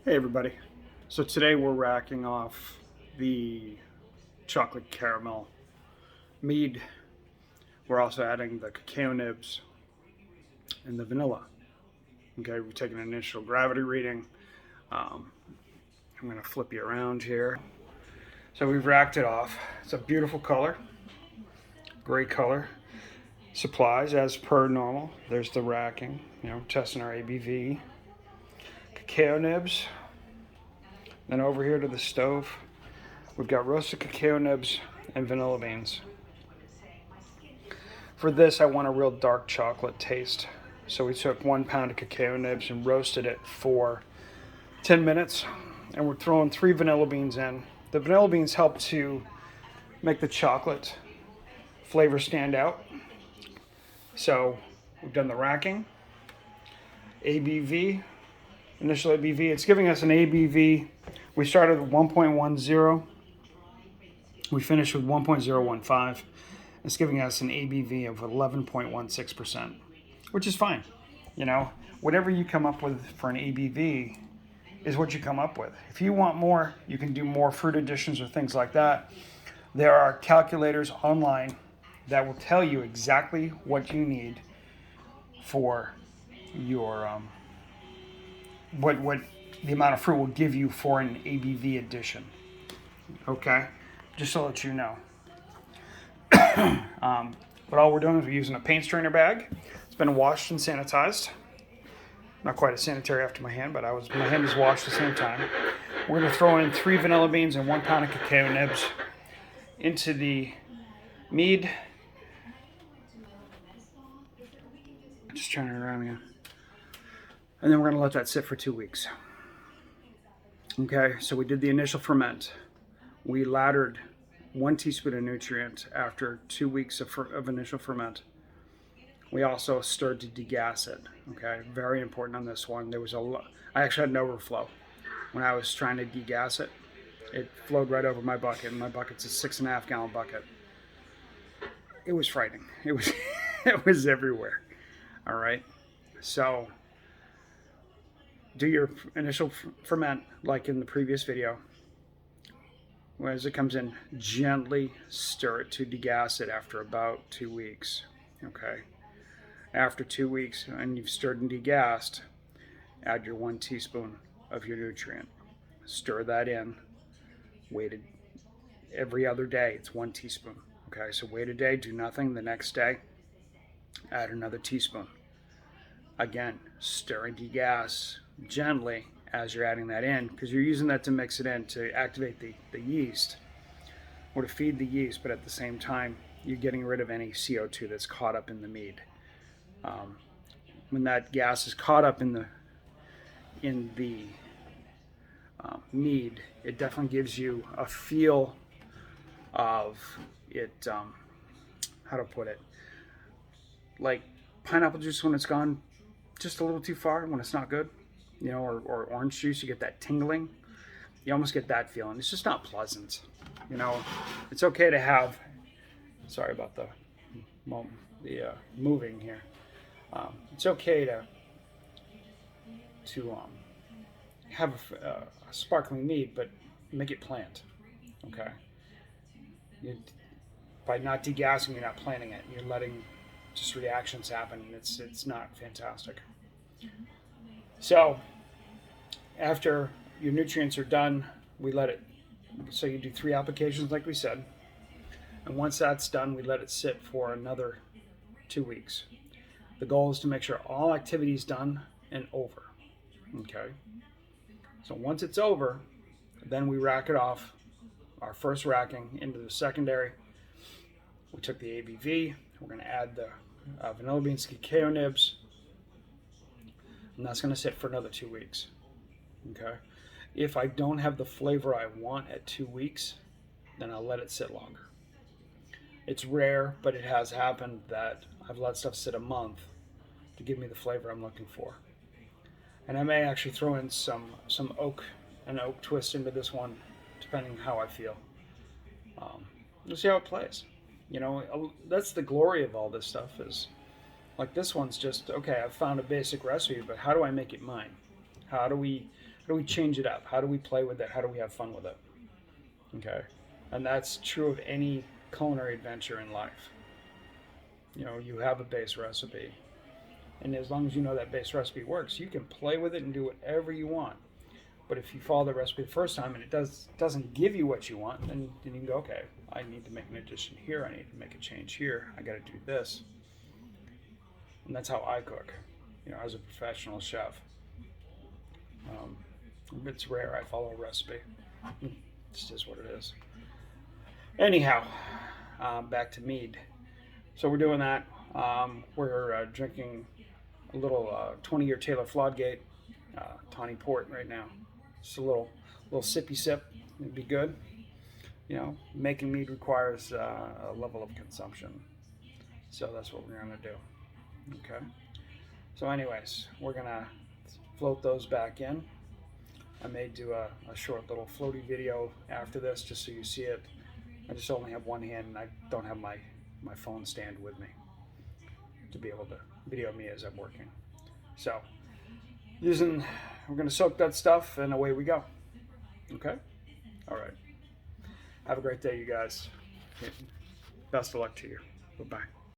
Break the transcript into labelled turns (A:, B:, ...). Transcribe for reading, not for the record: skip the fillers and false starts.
A: Hey everybody. So today we're racking off the chocolate caramel mead. We're also adding the cacao nibs and the vanilla. Okay, we've taken an initial gravity reading. Um, I'm going to flip you around here. So we've racked it off. It's a beautiful color, great color. Supplies as per normal. There's the racking, testing our ABV. Cacao nibs. Then over here to the stove, we've got roasted cacao nibs and vanilla beans. For this, I want a real dark chocolate taste. So we took 1 pound of cacao nibs and roasted it for 10 minutes. And we're throwing 3 vanilla beans in. The vanilla beans help to make the chocolate flavor stand out. So we've done the racking. ABV, initial ABV, it's giving us an ABV. We started with 1.10. We finished with 1.015. It's giving us an ABV of 11.16%, which is fine. Whatever you come up with for an ABV is what you come up with. If you want more, you can do more fruit additions or things like that. There are calculators online that will tell you exactly what you need for your what the amount of fruit will give you for an ABV addition. Okay, just to let you know. But all we're doing is we're using a paint strainer bag. It's been washed and sanitized. Not quite as sanitary after my hand, but my hand was washed at the same time. We're going to throw in 3 vanilla beans and 1 pound of cacao nibs into the mead. Just turn it around again. And then we're going to let that sit for 2 weeks. Okay, so we did the initial ferment. We laddered 1 teaspoon of nutrient after 2 weeks of initial ferment. We also stirred to degas it. Okay, very important on this one. I actually had an overflow when I was trying to degas it. It flowed right over my bucket, and my bucket's a 6.5 gallon bucket. It was frightening. It was it was everywhere. All right, so do your initial ferment like in the previous video. As it comes in, gently stir it to degas it after about 2 weeks. Okay. After 2 weeks, and you've stirred and degassed, add your 1 teaspoon of your nutrient. Stir that in. Wait every other day. It's 1 teaspoon. Okay, so wait a day, do nothing. The next day, add another teaspoon. Again, stir and degas gently as you're adding that in, because you're using that to mix it in to activate the yeast or to feed the yeast, but at the same time, you're getting rid of any CO2 that's caught up in the mead. When that gas is caught up in the mead, it definitely gives you a feel of it. How to put it? Like pineapple juice when it's gone just a little too far, when it's not good, or orange juice, you get that tingling. You almost get that feeling. It's just not pleasant. It's okay to have. Sorry about the moving here. It's okay to have a sparkling mead, but make it plant. Okay. By not degassing, you're not planting it. You're letting just reactions happen. It's not fantastic. So after your nutrients are done, we let it. So you do 3 applications, like we said, and once that's done, we let it sit for another 2 weeks. The goal is to make sure all activity is done and over. Okay. So once it's over, then we rack it off, our first racking into the secondary. We took the ABV. We're going to add the vanilla beans, cacao nibs, and that's going to sit for another 2 weeks. Okay. If I don't have the flavor I want at 2 weeks, then I'll let it sit longer. It's rare, but it has happened that I've let stuff sit a month to give me the flavor I'm looking for. And I may actually throw in some oak twist into this one, depending how I feel. We'll see how it plays. That's the glory of all this stuff, is like this one's just, okay, I've found a basic recipe, but how do I make it mine? How do do we change it up? How do we play with it? How do we have fun with it? Okay, and that's true of any culinary adventure in life. You know, you have a base recipe, and as long as you know that base recipe works, you can play with it and do whatever you want. But if you follow the recipe the first time and it doesn't give you what you want, then you can go, okay, I need to make an addition here. I need to make a change here. I got to do this. And that's how I cook, you know, as a professional chef. It's rare I follow a recipe. It's just what it is. Anyhow, back to mead. So we're doing that. We're drinking a little 20-year Taylor Flodgate tawny port right now. Just a little sippy sip. It'd be good. You know, making mead requires a level of consumption. So that's what we're going to do. Okay. So anyways, we're going to float those back in. I may do a short little floaty video after this just so you see it. I just only have one hand and I don't have my phone stand with me to be able to video me as I'm working. So we're going to soak that stuff and away we go. Okay? All right. Have a great day, you guys. Best of luck to you. Bye-bye.